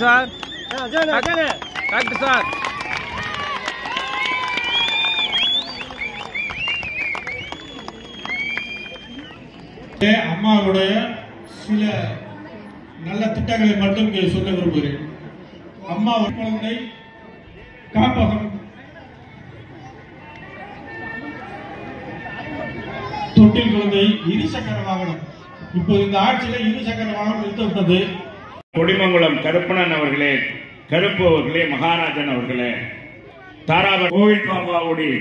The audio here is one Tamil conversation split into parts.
சார் டாக்டர் சார் அம்மாவுடைய சில நல்ல திட்டங்களை மட்டும் இங்கே சொல்ல விரும்புகிறேன். அம்மா குழந்தை காப்பகம், தொட்டில் குழந்தை, இருசக்கர வாகனம். இப்போது இந்த ஆட்சியில் இருசக்கர வாகனம் நிறுத்தப்பட்டது. கொடிமங்குளம் கருப்பணன் அவர்களே, கருப்பு அவர்களே, மகாராஜன் அவர்களே, தாராபுரம் கோவில் பாபாவுடைய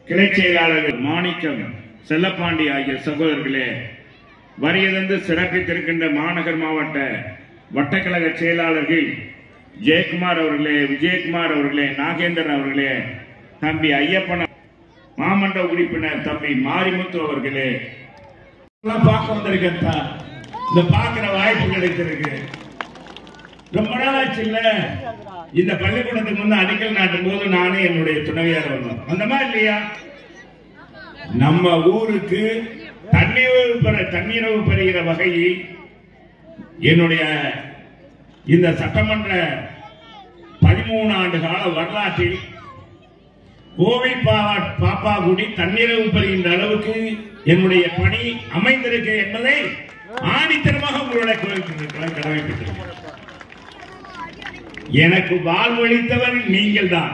கிளை செயலாளர்கள் மாணிக்கம், செல்லப்பாண்டி ஆகிய சகோதரர்களே, வரியதந்து சிறப்பித்திருக்கின்ற மாநகர் மாவட்ட வட்டக்கழக செயலாளர்கள் ஜெயக்குமார் அவர்களே, விஜயகுமார் அவர்களே, நாகேந்திரன் அவர்களே, தம்பி ஐயப்பன், மாமன்ற உறுப்பினர் தம்பி மாரிமுத்து அவர்களே, பார்க்க வந்திருக்கா. இந்த பார்க்கிற வாய்ப்பு கிடைத்திருக்கு. ரொம்ப நாளாச்சு இல்ல இந்த பள்ளிக்கூடத்துக்கு வந்து அடிக்கல் நாட்டும் போது நானே என்னுடைய துணைவியார் வந்தோம். வந்தமா இல்லையா? நம்ம ஊருக்கு தண்ணீரவு பெறுகிற வகையில் என்னுடைய இந்த சட்டமன்ற 13 ஆண்டு கால வரலாற்றில் கோவில் பாப்பாகுடி தண்ணீரவு பெறுகின்ற அளவுக்கு என்னுடைய பணி அமைந்திருக்கு என்பதை ஆணித்தரமாக உங்களுடைய கடமைப்பட்டிருக்கிறேன். எனக்கு வாழ்வளித்தவர் நீங்கள் தான்.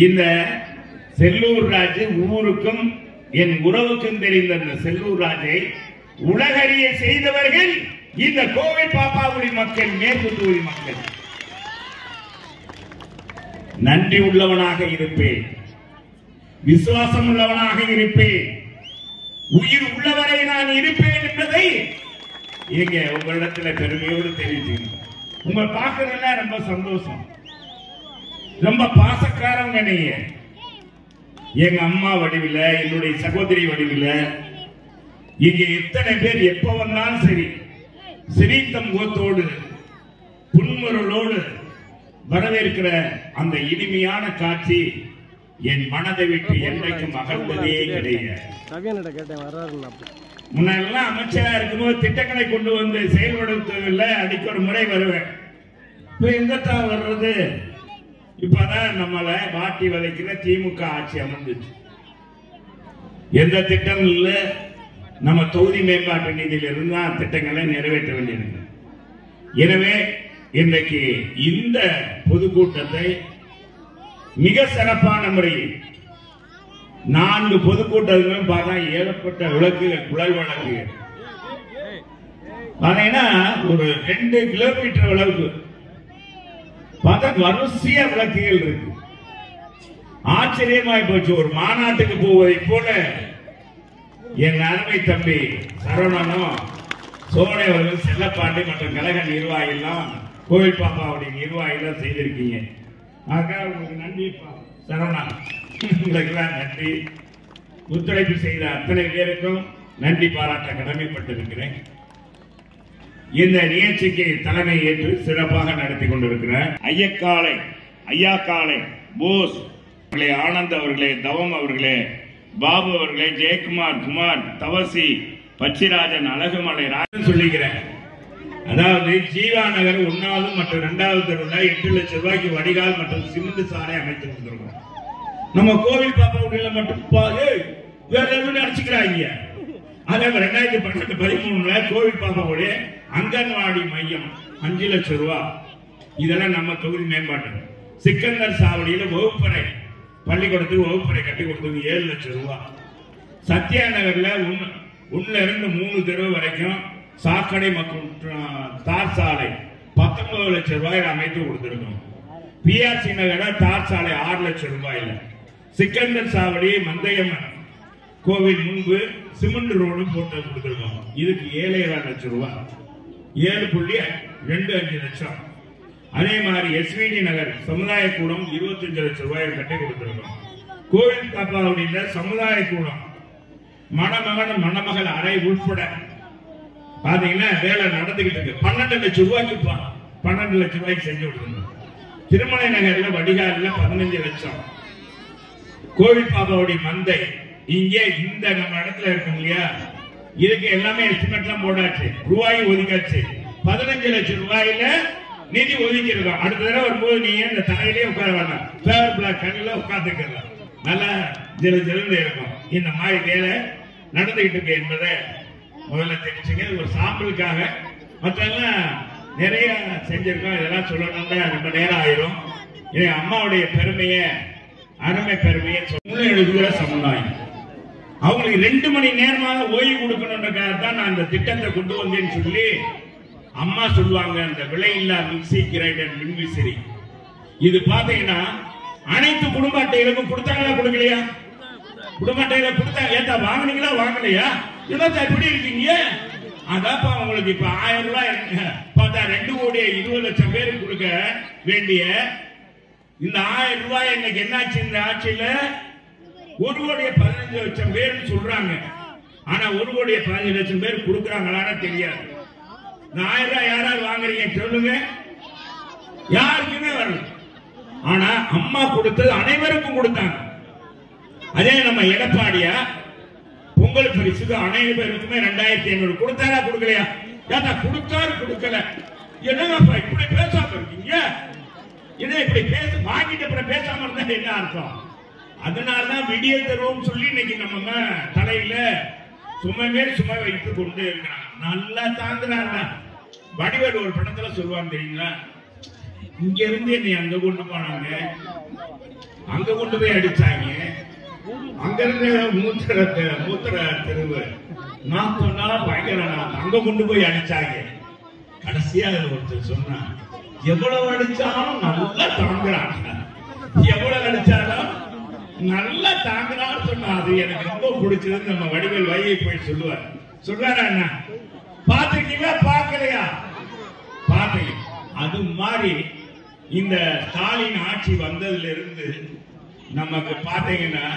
இந்த செல்லூர் ராஜு ஊருக்கும் என் உறவுக்கும் தெரிந்த இந்த செல்லூர் ராஜை உலகறிய செய்தவர்கள் இந்த கோவில் பாப்பாகுடி மக்கள், மேற்கு தொகுதி மக்கள். நன்றி உள்ளவனாக இருப்பேன், விசுவாசம் உள்ளவனாக இருப்பேன், உயிர் உள்ளவரை நான் இருப்பேன் என்பதை எங்க உங்களிடத்தில் பெருமையோடு தெரிவிச்சுக்கணும். உங்களை பார்க்கறதுல ரொம்ப சந்தோஷம். ரொம்ப பாசக்காரங்க நீங்க. எங்க அம்மா வடிவில், என்னுடைய சகோதரி வடிவில் இங்க எத்தனை பேர் எப்ப வந்தாலும் சரி சிரித்த முகத்தோடு புன்முறலோடு வரவேற்கிற அந்த இனிமையான காட்சி என் மனதை விட்டு என்றைக்கும் அகழ்ந்ததே கிடையாது. முன்னெல்லாம் அமைச்சரா இருக்கும்போது திட்டங்களை கொண்டு வந்து செயல்படுத்தவில்லை. அடிக்க ஒரு முறை வருவேன். இப்ப எங்கத்தான் வர்றது? இப்பதான் நம்மளை வாட்டி வதைக்கிற திமுக ஆட்சி அமர்ந்துச்சு. எந்த திட்டம் இல்ல. நம்ம தொகுதி மேம்பாட்டு நிதியில் இருந்தா திட்டங்களை நிறைவேற்ற வேண்டியிருக்கு. எனவே இன்றைக்கு இந்த பொதுக்கூட்டத்தை மிக சிறப்பான முறையில் 4 பொதுக்கூட்டங்களும் பார்த்தா ஏகப்பட்ட விளக்குகள், குழல் விளக்குகள் பாத்தீங்கன்னா ஒரு 2 கிலோமீட்டர் அளவுக்கு பார்த்தா வரிசையா விளக்குகள் இருக்கு. ஆச்சரியமாய் போச்சு. ஒரு மாநாட்டுக்கு போவதை போல என் அருமை தம்பி சரவணனும் சோழனை அவர்கள், செல்லப்பாண்டி மற்றும் கழக நிர்வாகிகள்லாம், கோவில் பாப்பாவுடைய நிர்வாகிகள் செய்திருக்கீங்க. அதுக்காக உங்களுக்கு நன்றி சரவணா, உங்களுக்கெல்லாம் நன்றி. ஒத்துழைப்பு செய்த அத்தனை பேருக்கும் நன்றி பாராட்ட கடமைப்பட்டிருக்கிறேன். இந்த நிகழ்ச்சிக்கு தலைமை ஏற்று சிறப்பாக நடத்தி கொண்டிருக்கிறேன் ஐயா காலை போஸ் அவர்களே, ஆனந்த் அவர்களே, தவம் அவர்களே, பாபு அவர்களே, ஜெயக்குமார், குமார், தவசி, பச்சிராஜன், அழகுமலை ராஜன் சொல்லிக்கிறேன். அதாவது ஜீவா நகர் 1வது மற்றும் 2வது தெருவில் 8 லட்சம் ரூபாய்க்கு வடிகால் மற்றும் சிமெண்ட் சாலை அமைத்து கொடுத்திருக்கோம். நம்ம கோவில் பாப்பாவுடைய மட்டும் வேற எதுவும் நினைச்சுக்கிறாங்க. அதே 2012-13 கோவில் பாப்பாவுடைய அங்கன்வாடி மையம் 5 லட்சம் ரூபாய். இதெல்லாம் நம்ம தொகுதி மேம்பாட்டு. சிக்கந்தர் சாவடியில் வகுப்பறை, பள்ளிக்கூடத்துக்கு வகுப்பறை கட்டி கொடுத்தது 7 லட்சம் ரூபாய். சத்யா நகர்ல 1 இருந்து 3 தெரு வரைக்கும் சாக்கடை மற்றும் தார் சாலை 19 லட்சம் ரூபாய் அமைத்து கொடுத்திருக்கோம். பிஆர்சி நகர தார் சாலை 6 லட்சம் ரூபாயில. சிக்கந்தர் சாவடி மந்தையம் கோவில் முன்பு சிமெண்ட் ரோடு போட்டு கொடுத்திருக்கோம். இதுக்கு 7.5 லட்சம் ரூபாய், 7.25 லட்சம். அதே மாதிரி எஸ்விடி நகர் சமுதாய கூடம் 25 லட்சம் ரூபாய் கட்டி கொடுத்திருக்கோம். கோவில் பாப்பாவுடைய சமுதாய கூடம், மணமகன் மணமகள் அறை உட்பட பாத்தீங்கன்னா வேலை நடந்துகிட்டு இருக்கு. 12 லட்சம் ரூபாய்க்கு 12 லட்சம் ரூபாய்க்கு செஞ்சு கொடுத்துருக்கோம். திருமலை நகர்ல வடிகாலில் 15 லட்சம். கோவில் பாப்பாவுடைய மந்தை இங்கே இந்த நம்ம இடத்துல இருக்கும் இல்லையா, இதுக்கு எல்லாமே எஸ்டிமேட் எல்லாம் போடாச்சு, ரூபாய் ஒதுக்காச்சு. 15 லட்சம் ரூபாயில நிதி ஒதுக்கிருக்கோம். அடுத்த தடவை வரும்போது நீங்க இந்த தலையிலே உட்கார வேண்டாம், பேர் பிளாக் கல்ல உட்கார்ந்துக்கலாம், நல்லா ஜெலுஜெலுன்னு இருக்கும். இந்த மாதிரி வேலை நடந்துகிட்டு இருக்கு என்பதை முதல்ல தெரிஞ்சுங்க. ஒரு சாம்பிளுக்காக மற்றெல்லாம் நிறைய செஞ்சிருக்கோம். இதெல்லாம் சொல்லணும்னா ரொம்ப நேரம் ஆயிரும். அம்மாவுடைய பெருமைய அருமை பெருமையை எழுதுகிற சமுதாயம் அவங்களுக்கு 2 மணி நேரமாக ஓய்வு கொடுக்கணுன்றக்காக தான் நான் இந்த திட்டத்தை கொண்டு வந்தேன்னு சொல்லி அம்மா சொல்லுவாங்க. அந்த விலையில்லா மிக்சி கிரைண்டர் மின்விசிறி இது பாத்தீங்கன்னா அனைத்து குடும்ப அட்டைகளுக்கும் கொடுத்தாங்களா கொடுக்கலையா? குடும்ப அட்டையில கொடுத்தா ஏத்தா வாங்கினீங்களா வாங்கலையா? இதெல்லாம் எப்படி இருக்கீங்க? அதாப்பா உங்களுக்கு இப்ப 1000 ரூபாய் பார்த்தா 2,20,00,000 பேருக்கு கொடுக்க வேண்டிய இந்த 1000 ரூபாய் இன்னைக்கு என்னாச்சு? இந்த ஆட்சியில 1,15,00,000 பேர் சொல்றாங்க. ஆனா 1,15,00,000 பேர் கொடுக்கறாங்களான்னு தெரியாது. இந்த 1000 ரூபாய் யாராவது வாங்குறீங்க சொல்லுங்க? யாருக்குமே வரல. ஆனா அம்மா கொடுத்தது அனைவருக்கும் கொடுத்தாங்க. அதே நம்ம எடப்பாடியா பொங்கல் பரிசுக்கு அனைவருக்குமே 2,500 கொடுத்தாரா கொடுக்கலையா? ஏதா கொடுத்தாரு கொடுக்கல. என்னங்கப்பா இப்படி பேசாம இருக்கீங்க? என்ன இப்படி பேச வாங்கிட்டு அப்புறம் பேசாம இருந்தா என்ன அர்த்தம்? அதனாலதான் விடிய தருவோம் சொல்லி இன்னைக்கு நம்ம தலையில சும்மே சும்மா வைத்துக் கொண்டு இருக்கிறாங்க. நல்லா தாங்குறாங்க. வடிவேல் ஒரு படத்துல சொல்லுவாங்க தெரியுங்களா? இங்க இருந்து என்னை அங்க கொண்டு போனாங்க, அங்க கொண்டு போய் அடிச்சாங்க, அங்க இருந்து மூத்திர தெருவு நான் சொன்னால பயங்கர அங்க கொண்டு போய் அடிச்சாங்க. கடைசியா ஒருத்தர் சொன்னா எவ்வளவு அடிச்சாலும் நல்லா தாங்குறாங்க, எவ்வளவு அடிச்சாலும் நல்லா தாங்குறான்னு சொன்னா அது எனக்கு ரொம்ப பிடிச்சது. நம்ம வடிவேல் வையை போய் சொல்லுவார். சொல்றாரா அண்ணா? பாத்துருக்கீங்களா பாக்கலையா? பாத்தீங்க. அது மாதிரி இந்த ஸ்டாலின் ஆட்சி வந்ததுல இருந்து நமக்கு பாத்தீங்கன்னா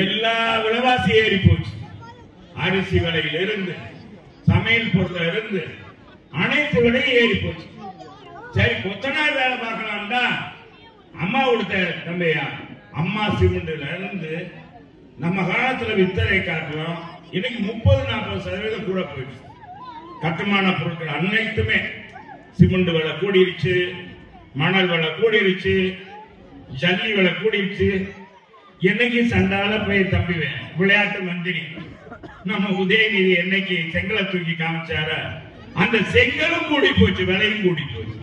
எல்லா விலைவாசி ஏறி போச்சு. அரிசி விலையில இருந்து சமையல் பொருள்ல இருந்து அனைத்து விலையும் ஏறி போச்சு. சரி கொத்தனார் வேலை பார்க்கலாம்டா அம்மா கொடுத்த தம்பையா அம்மா சிமெண்ட்ல இருந்து நம்ம காலத்துல வித்தரை காட்டலாம். இன்னைக்கு 30-40% கூட போயிடுச்சு. கட்டுமான பொருட்கள் அனைத்துமே சிமெண்ட் விலை கூடிருச்சு, மணல் விலை கூடிருச்சு, ஜல்லி விலை கூடிருச்சு. என்னைக்கு சண்டால போய் தம்பிவேன் விளையாட்டு மந்திரி நம்ம உதயநிதி என்னைக்கு செங்கலை தூக்கி காமிச்சார அந்த செங்கலும் கூடி போச்சு, விலையும் கூடி போச்சு.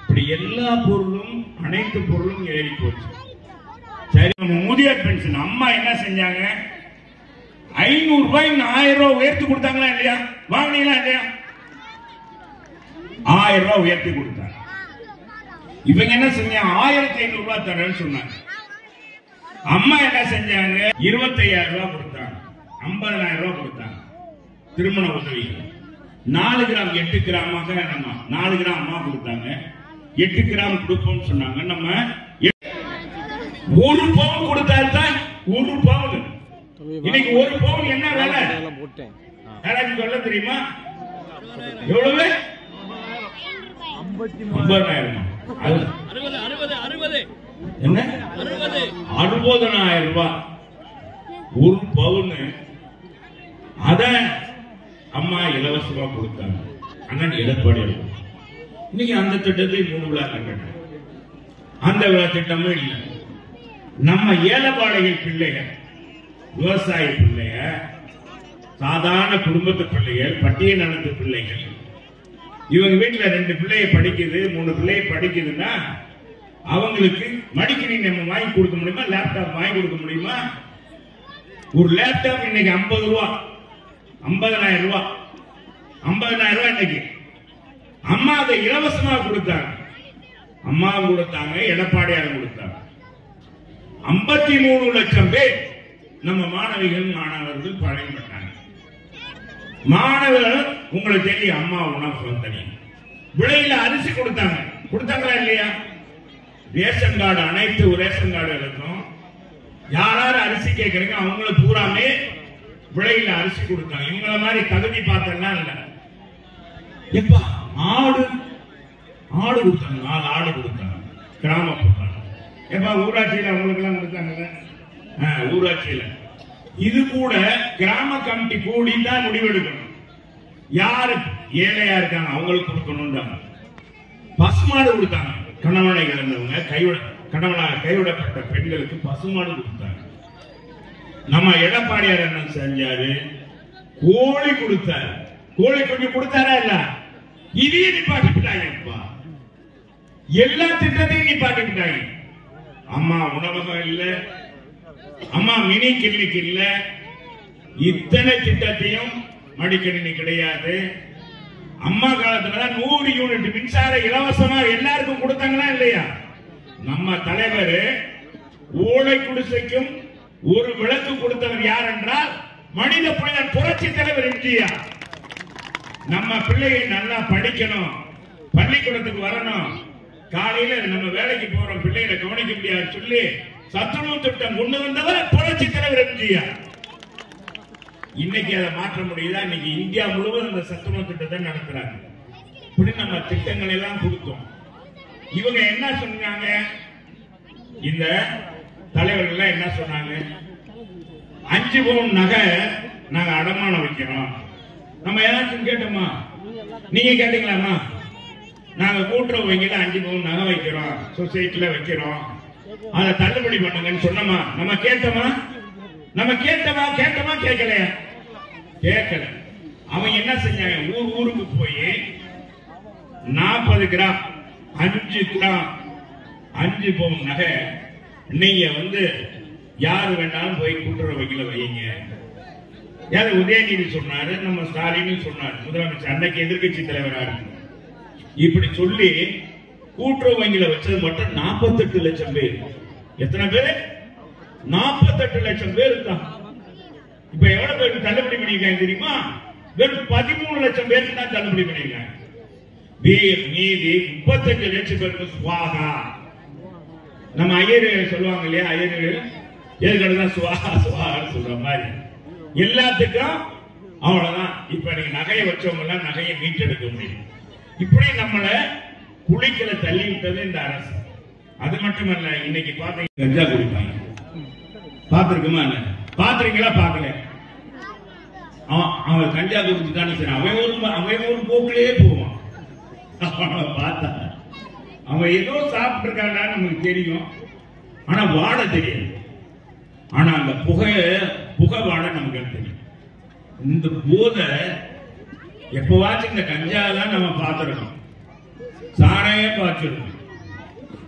இப்படி எல்லா பொருளும் அனைத்து பொருளும் ஏறி போச்சு. சரி, நம்ம முதியோர் பென்ஷன் அம்மா என்ன செஞ்சாங்க? 500 ரூபாய் 1000 ரூபாய் உயர்த்தி கொடுத்தாங்களா இல்லையா? வாங்கினீங்களா இல்லையா? 1000 ரூபாய் உயர்த்தி கொடுத்தாங்க. இவங்க என்ன செஞ்சாங்க? 1500 ரூபாய் தரேன்னு சொன்னாங்க. அம்மா என்ன செஞ்சாங்க? 25,000 ரூபாய் கொடுத்தாங்க, 50,000 ரூபாய் கொடுத்தாங்க. திருமண உதவி 4 கிராம் 8 கிராமாக நம்ம 4 கிராம் அம்மா கொடுத்தாங்க. 8 கிராம் கொடுப்போம் சொன்னாங்க. நம்ம 1 பவுன் கொடுத்தாதான் 1 பவுன். இன்னைக்கு 1 பவுன் என்ன விலை யாராச்சும் சொல்ல தெரியுமா? எவ்வளவு? 50,000. என்ன 60,000 ரூபாய் 1 பவுன். அத அம்மா இலவசமா கொடுத்தாங்க. அண்ணன் எடப்பாடி இன்னைக்கு அந்த திட்டத்தை 3 விழா கட்டணும். அந்த விழா திட்டமும் இல்லை. நம்ம ஏழைப்பாளைகள் பிள்ளைகள், விவசாய பிள்ளைகள், சாதாரண குடும்பத்து பிள்ளைகள், பட்டிய நலத்து பிள்ளைகள், இவங்க வீட்டுல 2 பிள்ளைய படிக்குது, 3 பிள்ளைய படிக்குதுன்னா அவங்களுக்கு மடிக்கணி நம்ம வாங்கி கொடுக்க முடியுமா? லேப்டாப் வாங்கி கொடுக்க முடியுமா? ஒரு லேப்டாப் இன்னைக்கு 50 ரூபாய், 50,000 ரூபாய், 50,000 ரூபாய் இன்னைக்கு. அம்மா அதை இலவசமா கொடுத்தாங்க. அம்மா கொடுத்தாங்க, எடப்பாடியார் கொடுத்தாங்க. 53 லட்சம் பேர் நம்ம மாணவிகள் மாணவர்கள் பயன்பட்டாங்க. மாணவர்கள் உங்களுக்கு தெரியும், அம்மா உணவு தனி விலையில அரிசி கொடுத்தாங்க. கொடுத்தாங்களா இல்லையா? ரேஷன் கார்டு அனைத்து ரேஷன் கார்டுகளுக்கும் யாராரு அரிசி கேட்கறீங்க அவங்களுக்கு பூராமே விலையில அரிசி கொடுத்தாங்க. இவங்கள மாதிரி தகுதி பார்த்தெல்லாம் இல்ல. எப்ப ஆடு கொடுத்தாங்க, 4 ஆடு கொடுத்தாங்க. கிராமப்புற எப்ப ஊராட்சியில அவங்களுக்கு எல்லாம் கொடுத்தாங்க. ஊராட்சியில இது கூட கிராம கமிட்டி கூடி தான் முடிவெடுக்கணும். யாரு ஏழையா இருக்காங்க அவங்களுக்கு கொடுக்கணும். பசுமாடு கொடுத்தாங்க. கணவனை இழந்தவங்க கணவனாக கைவிடப்பட்ட பெண்களுக்கு பசுமாடு கொடுத்தாங்க. நம்ம எடப்பாடியார் என்ன செஞ்சாரு? கோழி கொடுத்தாரு. கோழி கொஞ்சம் கொடுத்தாரா இல்ல? இதையும் நிப்பாட்டிட்டாங்க. எல்லா திட்டத்தையும் நிப்பாட்டிட்டாங்க. அம்மா உணவகம் இல்ல, அம்மா மினி கிளினிக் இல்ல, இத்தனை திட்டத்தையும் மடிக்கணினி கிடையாது. அம்மா காலத்துல 100 யூனிட் மின்சாரம் இலவசமா எல்லாருக்கும் கொடுத்தாங்களா இல்லையா? நம்ம தலைவர் ஓலை குடிசைக்கும் ஒரு விளக்கு கொடுத்தவர் யார் என்றால் மனித புனிதர் புரட்சி தலைவர் எம்ஜிஆர். நம்ம பிள்ளையை நல்லா படிக்கணும், பள்ளிக்கூடத்துக்கு வரணும், காலையில நம்ம வேலைக்கு போறோம், பிள்ளைகளை கவனிக்க முடியாது சொல்லி சத்துணவு திட்டம் கொண்டு வந்தவர் புரட்சி தலைவர் எம்ஜிஆர். இன்னைக்கு அதை மாற்ற முடியுதா? இன்னைக்கு இந்தியா முழுவதும் அந்த சத்துணவு திட்டத்தை நடத்துறாங்க. இப்படி நம்ம திட்டங்கள் எல்லாம் கொடுத்தோம். இவங்க என்ன சொன்னாங்க? இந்த தலைவர்கள் என்ன சொன்னாங்க? 5 பவுன் நகை நாங்க அடமானம் வைக்கிறோம். நம்ம யாராச்சும் கேட்டோமா? நீங்க கேட்டீங்களாமா? நாங்க கூட்டுறவு வங்கியில 5 பவுன் நகை வைக்கிறோம், சொசைட்டில வைக்கிறோம், அதை தள்ளுபடி பண்ணுங்கன்னு சொன்னோமா? நம்ம கேட்டோமா? நம்ம கேட்டோமா? கேட்கலையா? கேட்கல. அவன் என்ன செஞ்சாங்க? ஊருக்கு போய் 40 கிராம் 5 கிராம் 5 பவுன் நகை நீங்க யாரு வேண்டாலும் போய் கூட்டுறவு வங்கியில வைங்க. யாரு? உதயநிதி சொன்னாரு, நம்ம ஸ்டாலின் சொன்னாரு, முதலமைச்சர் அன்னைக்கு எதிர்கட்சி தலைவராக. இப்படி சொல்லி கூட்டுறவு வங்கியில வச்சது மட்டும் 48 லட்சம் பேர். எத்தனை பேர்? 48 லட்சம் பேர் தான். இப்ப எவ்வளவு பேருக்கு தள்ளுபடி பண்ணிருக்காங்க தெரியுமா? வெறும் 13 லட்சம் பேருக்கு தான் தள்ளுபடி பண்ணிருக்காங்க. மீதி 35 லட்சம் பேருக்கு சுவாகா. நம்ம ஐயர்கள் சொல்லுவாங்க இல்லையா? ஐயர்கள் ஏற்கனவே சுவாகா சுவாகான்னு சொல்ற மாதிரி எல்லாத்துக்கும் அவ்வளவுதான். இப்ப நீங்க நகையை வச்சவங்க எல்லாம் நகையை மீட்டெடுக்க முடியும். இப்படி நம்மளை குளிக்கல தள்ளி விட்டது இந்த அரசு. அது மட்டுமல்ல, இன்னைக்கு பாத்தீங்க கஞ்சா குடிப்பாங்க. பாத்திருக்குமா? பாத்திருக்கீங்களா? பாக்கல. அவன் கஞ்சா குடிச்சுட்டான்னு சரி, அவன் ஒரு போக்கிலேயே போவான். பார்த்தா அவன் ஏதோ சாப்பிட்டு இருக்கான்னு நமக்கு தெரியும், ஆனா வாட தெரியாது. ஆனா அந்த புகை வாட நமக்கு தெரியும். இந்த போதை எப்பவாச்சும் இந்த கஞ்சாதான் நம்ம பார்த்திருக்கோம், சாராயம் பார்த்திருக்கோம்.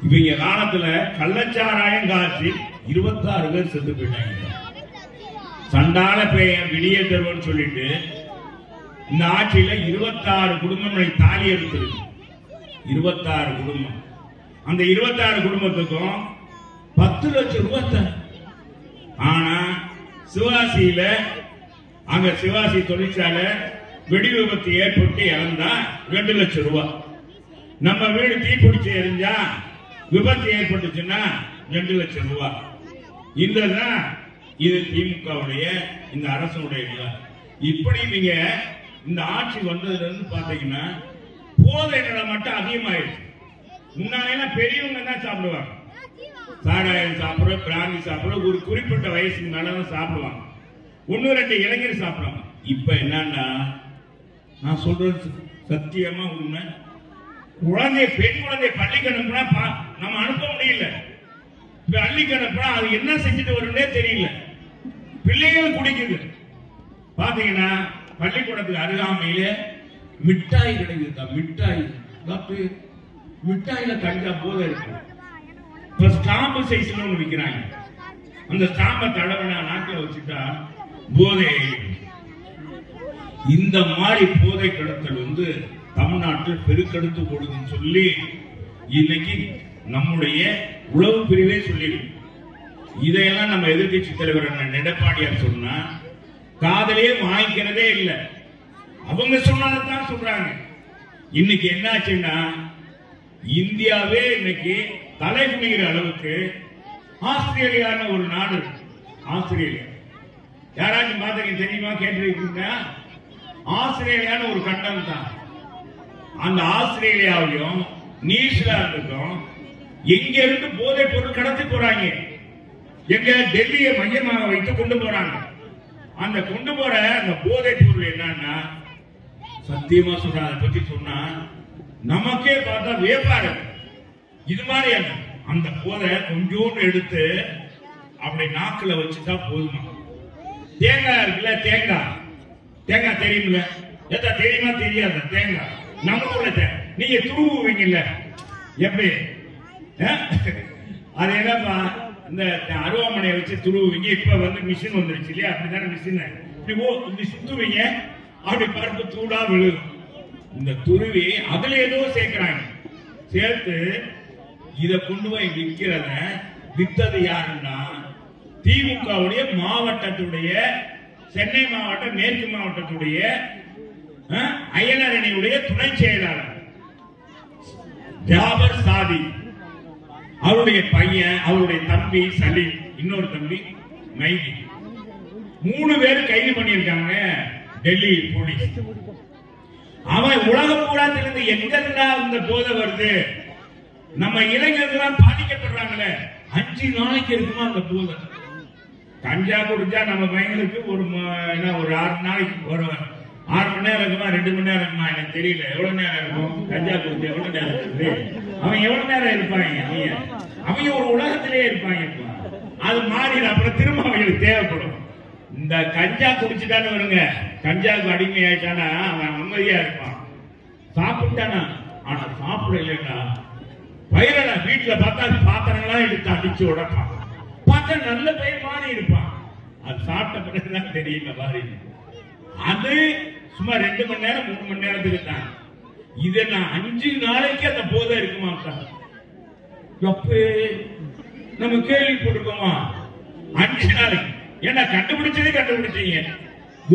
இவங்க காலத்துல கள்ளச்சாராயம் காய்ச்சி 26 பேர் செத்து போயிட்டாங்க. சண்டால பெயர் விடிய தருவன்னு சொல்லிட்டு இந்த ஆட்சியில 26 குடும்பம் தாலி எடுத்திருக்கு. 26 குடும்பம். அந்த 26 குடும்பத்துக்கும் 10 லட்சம் ரூபாய். ஆனா சிவாசியில அங்க சிவாசி தொழிற்சாலை வெடி விபத்து ஏற்பட்டு இறந்தா 2 லட்சம் ரூபாய். நம்ம வீடு தீப்பிடிச்சு எரிஞ்சா விபத்து ஏற்பட்டுச்சுன்னா 2 லட்சம் ரூபாய். இதுதான் இது திமுகவுடைய இந்த அரசுடைய. இப்படி நீங்க இந்த ஆட்சி வந்ததுல இருந்து பாத்தீங்கன்னா போதை நிலை மட்டும் அதிகமாயிருச்சு. முன்னால பெரியவங்க தான் சாப்பிடுவாங்க, சாராயம் சாப்பிடுற, பிராந்தி சாப்பிடுற, ஒரு குறிப்பிட்ட வயசுக்கு மேலதான் சாப்பிடுவாங்க. 1-2 இளைஞர் சாப்பிடுவாங்க. இப்ப என்னன்னா, நான் சொல்றது சத்தியமா உண்மை. பெண் குழந்தை பள்ளிக்கு அனுப்புனா நம்ம அனுப்ப முடியல. பள்ளிக்கு அனுப்புனா அது என்ன செஞ்சுட்டு வரும்னே தெரியல. பிள்ளைகள் குடிக்குது. பாத்தீங்கன்னா பள்ளிக்கூடத்துக்கு அருகாமையில மிட்டாய் கிடைக்குது. மிட்டாய் மிட்டாயில கஞ்சா போதை இருக்கு. இப்ப ஸ்டாம்பு சைஸ்ல ஒண்ணு விற்கிறாங்க. அந்த ஸ்டாம்பை தடவை நாட்டில் வச்சுட்டா போதை. இந்த மாதிரி போதை கடத்தல் தமிழ்நாட்டில் பெருக்கெடுத்து போடுதுன்னு சொல்லி இன்னைக்கு நம்முடைய உளவு பிரிவே சொல்லிடும். இதையெல்லாம் நம்ம எதிர்கட்சி தலைவர் எடப்பாடியார் சொன்னா காதலே வாங்கிக்கிறதே இல்லை. அவங்க சொன்னதான் சொல்றாங்க. இன்னைக்கு என்னாச்சுன்னா இந்தியாவே இன்னைக்கு தலை குனிகிற அளவுக்கு ஆஸ்திரேலியான ஒரு நாடு. ஆஸ்திரேலியா யாராச்சும் பாத்தீங்க தெரியுமா? கேட்டிருக்கீங்க? ஆஸ்திரேலியான ஒரு கண்டம் தான். அந்த ஆஸ்திரேலியாவிலும் நியூசிலாந்துக்கும் எங்க இருந்து போதை பொருள் கடத்தி போறாங்க. எங்க டெல்லியை மையமாக வைத்து கொண்டு போறாங்க. அந்த கொண்டு போற அந்த போதை பொருள் என்னன்னா சத்தியமா சொல்றேன். அதை பத்தி சொன்னா நமக்கே பார்த்தா வியப்பாரு. இது மாதிரி அந்த போதை கொஞ்சோண்டு எடுத்து அப்படி நாக்குல வச்சுட்டா போதுமா. தேங்காய் இருக்குல்ல, தேங்காய் தெரியுமில்ல, ஏதா தெரியுமா தெரியாத தேங்காய் நம்ம ஊர்ல நீங்க துருவுவீங்கல்ல, எப்படி அது என்னப்பா இந்த அருவாமனையை வச்சு துருவுவீங்க. இப்ப வந்து மிஷின் வந்துருச்சு இல்லையா, அப்படித்தானே மிஷின் இப்படி சுத்துவீங்க, அப்படி பருப்பு தூடா விழுகும். இந்த துருவி அதுல ஏதோ சேர்க்கிறாங்க, சேர்த்து இத கொண்டு போய் விற்கிறத வித்தது யாருன்னா திமுகவுடைய மாவட்டத்துடைய சென்னை மாவட்டம் மேற்கு மாவட்டத்துடைய அயலரணியுடைய துணை செயலாளர் ஜாபர் சாதி, அவருடைய பையன், அவருடைய தம்பி சலீம், இன்னொரு தம்பி மைதி, 3 பேர் கைது பண்ணியிருக்காங்க டெல்லி போலீஸ். அவன் உலகம் பூராத்திலிருந்து எங்க இருந்தா இந்த போதை வருது, நம்ம இளைஞர்கள் பாதிக்கப்படுறாங்களே, 5 நாளைக்கு இருக்குமா அந்த போதை. கஞ்சா குடிச்சா நம்ம பையனுக்கு ஒரு 6 நாளைக்கு ஒரு 6 மணி நேரம் இருக்குமா, 2 மணி நேரம் இருக்குமா எனக்கு தெரியல. எவ்வளவு நேரம் இருக்கும் கஞ்சா குடிச்சா, எவ்வளவு நேரம் இருக்கு, அவன் எவ்வளவு நேரம் இருப்பாங்க, அவங்க ஒரு உலகத்திலேயே இருப்பாங்க. அது மாறி அப்புறம் திரும்ப அவங்களுக்கு தேவைப்படும். இந்த கஞ்சா குடிச்சுட்டான்னு வருங்க, கஞ்சாவுக்கு அடிமையாயிட்டானா அவன் அமைதியா இருப்பான், சாப்பிட்டானா. ஆனா சாப்பிட இல்லைன்னா வயிறல வீட்டுல பார்த்தா பாத்திரங்களாம் எடுத்து அடிச்சு உடப்பான், பார்த்தா நல்ல பயிர் மாறி இருப்பான். அது சாப்பிட்ட பிறகுதான் தெரியல மாறி. அது சும்மா 2 மணி நேரம் 3 மணி நேரத்துக்கு தான். இதை நான் 5 நாளைக்கு அந்த போதை இருக்குமா, நம்ம கேள்விப்பட்டிருக்கோமா 5 நாளைக்கு. ஏன்னா கண்டுபிடிச்சீங்க.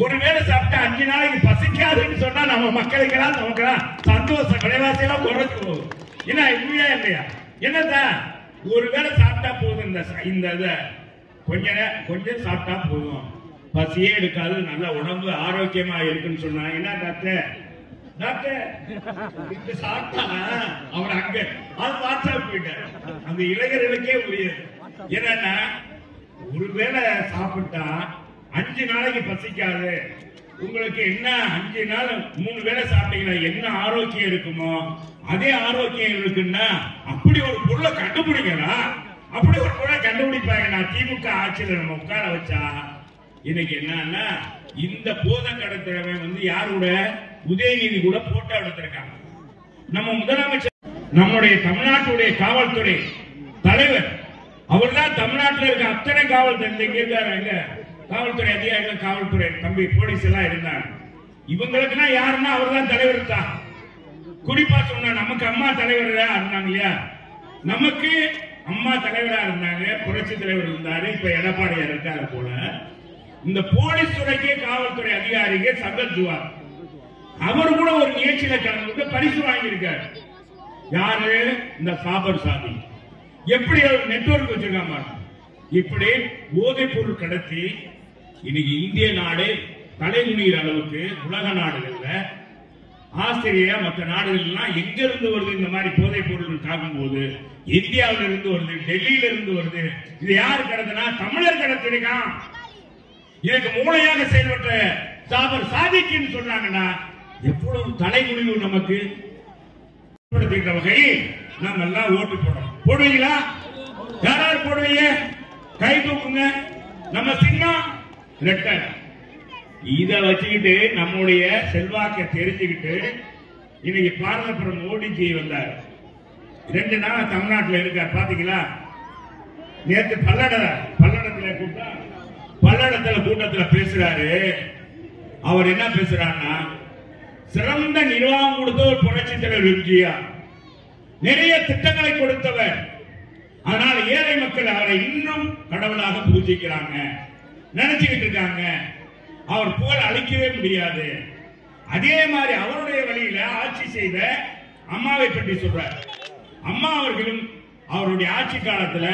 ஒருவேளை சாப்பிட்டா 5 நாளைக்கு பசிக்காதுன்னு சொன்னா நம்ம மக்களுக்கெல்லாம் நமக்கெல்லாம் சந்தோஷம், விலைவாசி எல்லாம் குறைச்சு போகும். என்ன இல்லையா இல்லையா, என்னதான் ஒருவேளை சாப்பிட்டா போதும், இந்த கொஞ்சம் சாப்பிட்டா போதும், பசியே எடுக்காது, நல்ல உடம்பு ஆரோக்கியமா இருக்குன்னு சொன்னா என்ன டாக்டர் சாப்பிட்டா அவர் அங்க அது வாட்ஸ்அப் போயிட்டாரு. அந்த இளைஞர்களுக்கே உரியது என்னன்னா, ஒருவேளை சாப்பிட்டா 5 நாளைக்கு பசிக்காது. உங்களுக்கு என்ன 5 நாள் 3 வேளை சாப்பிட்டீங்கன்னா என்ன ஆரோக்கியம் இருக்குமோ அதே ஆரோக்கியம் இருக்குன்னா அப்படி ஒரு பொருளை கண்டுபிடிக்கலாம். அப்படி ஒரு பொருளை கண்டுபிடிப்பாங்க. திமுக ஆட்சியில் நம்ம உட்கார வச்சா இன்னைக்கு என்னன்னா, இந்த போதை கடத்துறவன் வந்து யாரோட உதயநிதி கூட போட்டோ எடுத்திருக்காங்க. நம்ம முதலமைச்சர், நம்முடைய தமிழ்நாட்டுடைய காவல்துறை தலைவர், அவர் தான் தமிழ்நாட்டில் இருக்க அத்தனை காவல்துறை இருக்காங்க, காவல்துறை அதிகாரிகள், காவல்துறை தம்பி போலீஸ் எல்லாம் இருந்தாங்க. இவங்களுக்கு யாருன்னா அவர் தான் தலைவர் தான். குறிப்பா சொன்னா நமக்கு அம்மா தலைவர் இருந்தாங்க இல்லையா, நமக்கு அம்மா தலைவரா இருந்தாங்க, புரட்சி தலைவர் இருந்தாரு, இப்ப எடப்பாடியார் இருக்காரு போல. இந்த போலீஸ் துறைக்கே காவல்துறை அதிகாரிகள் சங்கர் ஜுவார், அவர் கூட ஒரு நிகழ்ச்சியில கலந்து பரிசு வாங்கியிருக்காரு. யாரு? இந்த சாபர் சாதி. எப்படி அவர் நெட்வொர்க் வச்சிருக்காங்க. இப்படி போதைப் பொருள் கடத்தி இன்னைக்கு இந்திய நாடு தலைகுனிகிற அளவுக்கு உலக நாடுகள்ல ஆஸ்திரேலியா மற்ற நாடுகள்லாம் எங்க இருந்து வருது இந்த மாதிரி போதைப் பொருள் தாக்கும் போது இந்தியாவில இருந்து வருது, டெல்லியில இருந்து வருது. இது யாரு கடத்தினா? தமிழர் கடத்திருக்கான். இதுக்கு மூளையாக செயல்பட்ட சாபர் சாதிக்குன்னு சொன்னாங்கன்னா எவ்வளவு தலைகுனிவு நமக்கு வகையில் நம்ம எல்லாம் ஓட்டு போடணும். போடுவீங்களா? யாராவது போடுவீங்க? கை தூக்குங்க. நம்ம சின்னம் ரெட்டை. இத வச்சுக்கிட்டு நம்முடைய செல்வாக்கை தெரிஞ்சுக்கிட்டு இன்னைக்கு பாரத பிரதமர் மோடிஜி வந்தார். 2 நாள் தமிழ்நாட்டில் இருக்கார். பாத்தீங்களா? நேற்று பல்லடத்துல கூட்டத்தில் பேசுறாரு. அவர் என்ன பேசுறாருன்னா, சிறந்த நிர்வாகம் கொடுத்த ஒரு புரட்சி தலைவர் எம்ஜிஆர், நிறைய திட்டங்களை கொடுத்தவர். அதனால ஏழை மக்கள் அவரை இன்னும் கடவுளாக பூஜிக்கிறாங்க, நினைச்சுக்கிட்டு இருக்காங்க. அவர் புகழ் அளிக்கவே முடியாது. அதே மாதிரி அவருடைய வழியில ஆட்சி செய்த அம்மாவை பற்றி சொல்றார். அம்மா அவர்களும் அவருடைய ஆட்சி காலத்துல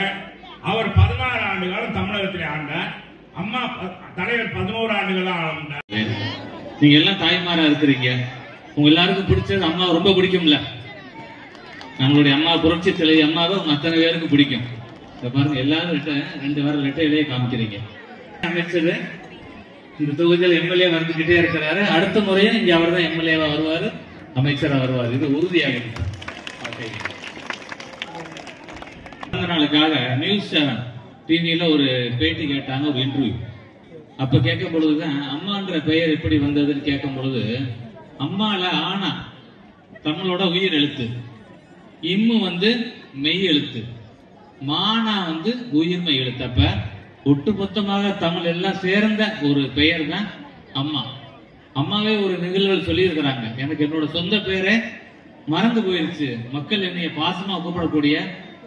அவர் 16 ஆண்டு காலம் தமிழகத்தில் ஆண்டார். அம்மா தலைவர் 11 ஆண்டுகள் ஆண்டார். நீங்க எல்லாம் தாய்மாரா இருக்கிறீங்க. உங்க எல்லாருக்கும் பிடிச்சது அம்மா ரொம்ப பிடிக்கும்ல. நம்மளுடைய அம்மா புரட்சி தலைவி அம்மாவை உங்க அத்தனை பேருக்கு பிடிக்கும். பாருங்க, எல்லாரும் 2 வாரம் ரெட்டை இலையை காமிக்கிறீங்க. அமைச்சது இந்த தொகுதியில் எம்எல்ஏ வந்துகிட்டே இருக்கிறாரு. அடுத்த முறையும் இங்க அவர் தான் எம்எல்ஏவா வருவாரு, அமைச்சரா வருவார். இது உறுதியாக நாளுக்காக நியூஸ் 7 டிவியில ஒரு பேட்டி கேட்டாங்க, ஒரு இன்டர்வியூ. அப்ப கேட்கும் பொழுதுதான் அம்மான்ற பெயர் எப்படி வந்ததுன்னு கேட்கும் பொழுது, அம்மால ஆனா தமிழோட உயிர் எழுத்து, இம்மு மெய் எழுத்து, மானா உயிர்மை எழுத்து. அப்ப ஒட்டுமொத்தமாக தமிழ் எல்லாம் சேர்ந்த ஒரு பெயர் தான் அம்மா. அம்மாவே ஒரு நிகழ்வுகள் சொல்லி இருக்கிறாங்க, எனக்கு என்னோட சொந்த பேரே மறந்து போயிருச்சு, மக்கள் என்னைய பாசமா கூப்பிடக்கூடிய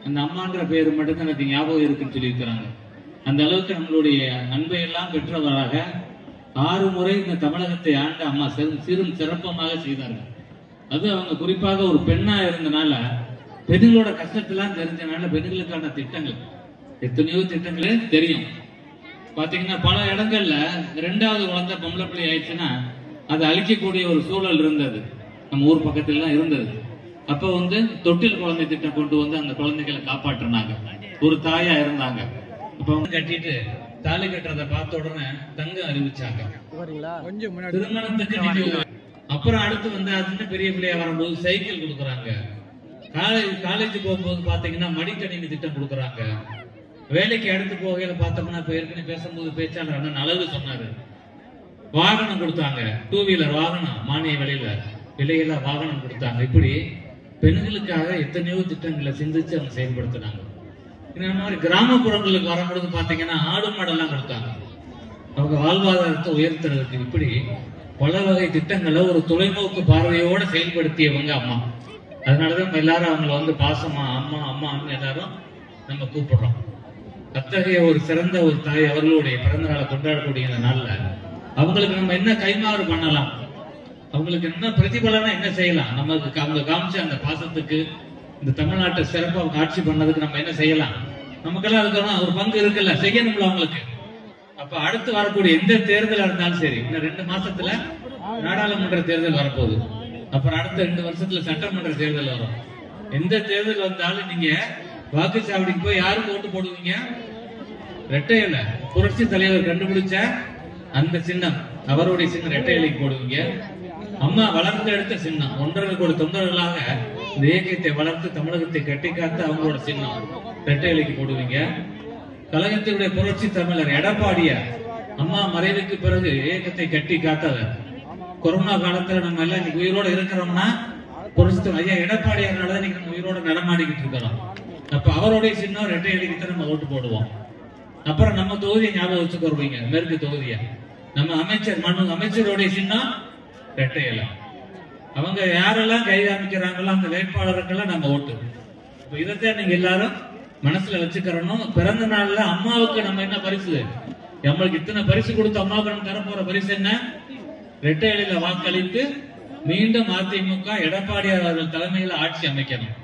அந்த அம்மான்ற பெயர் மட்டும்தான் எனக்கு ஞாபகம் இருக்குன்னு சொல்லி இருக்கிறாங்க. அந்த அளவுக்கு நம்மளுடைய அன்பை எல்லாம் பெற்றவராக 6 முறை இந்த தமிழகத்தை ஆண்ட அம்மா சிறும் சிறப்பமாக செய்தார்கள். அது அவங்க குறிப்பாக ஒரு பெண்ணா இருந்தனால, பெண்களோட கஷ்டத்தெல்லாம் தெரிஞ்சனால பெண்களுக்கான திட்டங்கள் எத்தனையோ திட்டங்களே தெரியும். பாத்தீங்கன்னா பல இடங்கள்ல 2வது குழந்தை பொம்பளை பிள்ளை ஆயிடுச்சுன்னா அதை அழிக்கக்கூடிய ஒரு சூழல் இருந்தது, நம்ம ஊர் பக்கத்துல எல்லாம் இருந்தது. அப்ப தொட்டில் குழந்தை திட்டம் கொண்டு அந்த குழந்தைகளை காப்பாற்றினாங்க, ஒரு தாயா இருந்தாங்க. அப்ப கட்டிட்டு தாலி கட்டுறத பார்த்த உடனே தங்கம் அறிவிச்சாங்க. திருமணத்துக்கு அப்புறம் அடுத்து அதுன்னு பெரிய பிள்ளையா வரும்போது சைக்கிள் கொடுக்குறாங்க. காலேஜ் போகும்போது பாத்தீங்கன்னா மடிக்கணினி திட்டம் கொடுக்குறாங்க. வேலைக்கு அடுத்து போகையில பார்த்தோம்னா இப்ப ஏற்கனவே பேசும்போது பேச்சாளர் அண்ணன் அழகு சொன்னாரு, வாகனம் கொடுத்தாங்க, 2 வீலர் வாகனம் மானிய விலையில வாகனம் கொடுத்தாங்க. இப்படி பெண்களுக்காக எத்தனையோ திட்டங்களை சிந்திச்சு அவங்க செயல்படுத்தினாங்க. இந்த மாதிரி கிராமப்புறங்களுக்கு வரும்பொழுது பாத்தீங்கன்னா ஆடு மாடெல்லாம் கொடுத்தாங்க, அவங்க வாழ்வாதாரத்தை உயர்த்துறதுக்கு. இப்படி பல வகை திட்டங்களை ஒரு தொலைநோக்கு பார்வையோட செயல்படுத்தியவங்க அம்மா. அதனாலதான் எல்லாரும் அவங்கள பாசமா அம்மா அம்மான்னு எல்லாரும் நம்ம கூப்பிடுறோம். அத்தகைய ஒரு சிறந்த ஒரு தாய் அவர்களுடைய பிறந்த நாளை கொண்டாடக்கூடிய இந்த நாள்ல அவங்களுக்கு நம்ம என்ன கைமாறு பண்ணலாம், அவங்களுக்கு என்ன பிரதிபலனா என்ன செய்யலாம், நமக்கு அவங்க காமிச்ச அந்த பாசத்துக்கு, இந்த தமிழ்நாட்டை சிறப்பா அவங்க ஆட்சி பண்ணதுக்கு நம்ம என்ன செய்யலாம், நமக்கெல்லாம் அதுக்கான ஒரு பங்கு இருக்குல்ல, செய்யணும்ல அவங்களுக்கு. அப்ப அடுத்து வரக்கூடிய எந்த தேர்தலா இருந்தாலும் சரி, இன்னும் 2 மாசத்துல நாடாளுமன்ற தேர்தல் வரப்போகுது, அப்புறம் அடுத்த 2 வருஷத்துல சட்டமன்ற தேர்தல் வரும். எந்த தேர்தல் வந்தாலும் நீங்க வாக்குச்சாவடிக்கு போய் யாருக்கு ஓட்டு போடுவீங்க? ரெட்டை இலை, புரட்சி தலைவர் கண்டுபிடிச்ச அந்த சின்னம், அவருடைய சின்னம் ரெட்டை இலைக்கு போடுவீங்க. அம்மா வளர்ந்து எடுத்த சின்னம், 1.5 கோடி தொண்டர்களாக இந்த இயக்கத்தை வளர்த்து தமிழகத்தை கட்டி காத்து அவங்களோட சின்னம் ரெட்டை இலைக்கு போடுவீங்க. கழகத்தினுடைய புரட்சி தமிழர் எடப்பாடியார் அம்மா மறைவுக்கு பிறகு இயக்கத்தை கட்டி காத்தவர். கொரோனா காலத்துல நம்ம எல்லாம் இன்னைக்கு உயிரோட இருக்கிறோம்னா புரட்சி ஐயா எடப்பாடியார்னாலதான் இன்னைக்கு நம்ம உயிரோட நடமாடிக்கிட்டு இருக்கிறோம். அப்ப அவருடைய சின்னம் ரெட்டை இலைக்கு தான் நம்ம ஓட்டு போடுவோம். அப்புறம் நம்ம தொகுதியை ஞாபகம் வச்சுக்கொள்வீங்க, மேற்கு தொகுதியை நம்ம அமைச்சருடைய சின்னம் ரெட்டை இலை. அவங்க யாரெல்லாம் கை காமிக்கிறாங்களோ அந்த வேட்பாளருக்கெல்லாம் நம்ம ஓட்டு. இதைத்தான் நீங்க எல்லாரும் மனசுல வச்சுக்கிறணும். பிறந்த நாள்ல அம்மாவுக்கு நம்ம என்ன பரிசு, நம்மளுக்கு இத்தனை பரிசு கொடுத்து அம்மாவுக்கு நம்ம தரப்போற பரிசு என்ன? ரெட்டை இலையில வாக்களித்து மீண்டும் அதிமுக எடப்பாடியார் அவர்கள் தலைமையில் ஆட்சி அமைக்கணும்.